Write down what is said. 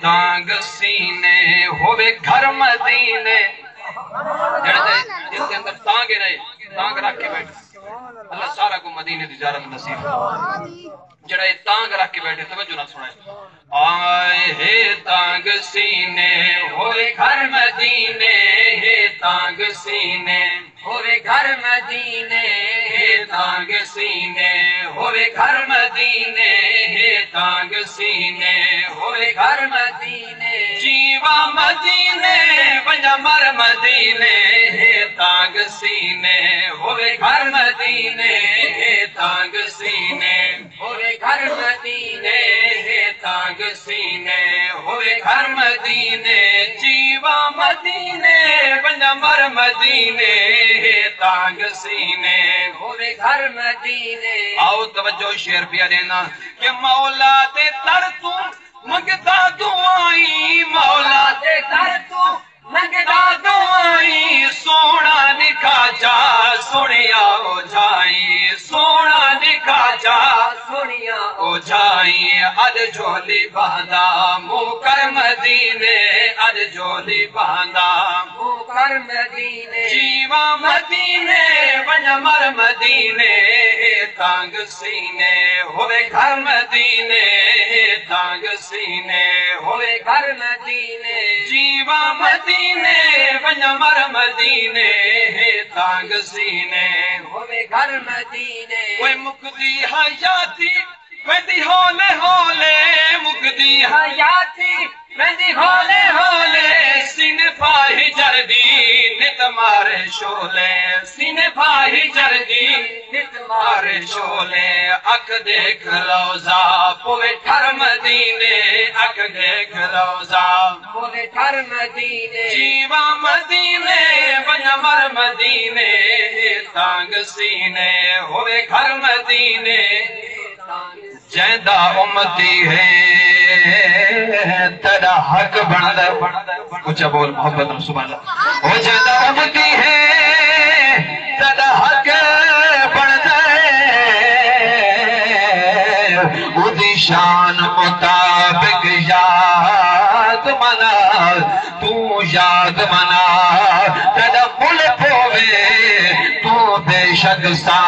तांग सीने होवे घर मदीने जिनके अंदर तांगे रहे तांग रख के बैठे अल्लाह सारा को मदीने की ज़ियारत नसीब जड़ा ये तांग रख के बैठे तवज्जो ना सुनाए आए हे तांग सीने होवे घर मदीने हे तांग सीने होवे घर मदीने हे तांग सीने होवे घर मदीने हे तांग सीने होवे घर मदीने जीवा मदीने वंजा मर मदीने हे तांग सीने होवे घर मदीने हे तांग सीने होवे घर मदीने हे तांग सीने होवे घर मदीने जीवा मदीने वंजा मर मदीने हे तांग सीने होवे घर मदीने आओ तवज्जो शेर पिया देना कि मौला ते दर तू मंगदा दुआई मौला ते दर तू मंगदा दुआई सोना निखा जा सोनिया ओ जाई सोना निखा जा सोनिया ओ जाई अज झोली बांधा मुकर मदीने अज झोली बांधा मुकर मदीने जीवा मदीने वन मर मदीने तांग सीने होवे घर मदीने तांग सीने होवे घर मदीने जीवा मदीने वन मर मदीने तांग सीने होवे घर मदीने ओए मुकदी हयाती वेंदी होले होले मुकदी हयाती वेंदी होले होले सीने फाही जरदी नित मारे शोले सीने फाही जरदी नित मारे शोले अख देख रोजा पोवे घर मदीने अख देख रोजा पोवे घर मदीने जीवा मदीने वन मर मदीने तांग सीने होवे घर मदीने जैदा उम्मती है तेरा हक बनदा ऊंचा बोल मोहब्बत सुभान अल्लाह ओ जैदा उम्मती है तेरा हक बनदा उदी शान मुताबिक याद मना तू याद मना तेरा मुल्क होवे तू बेशक सा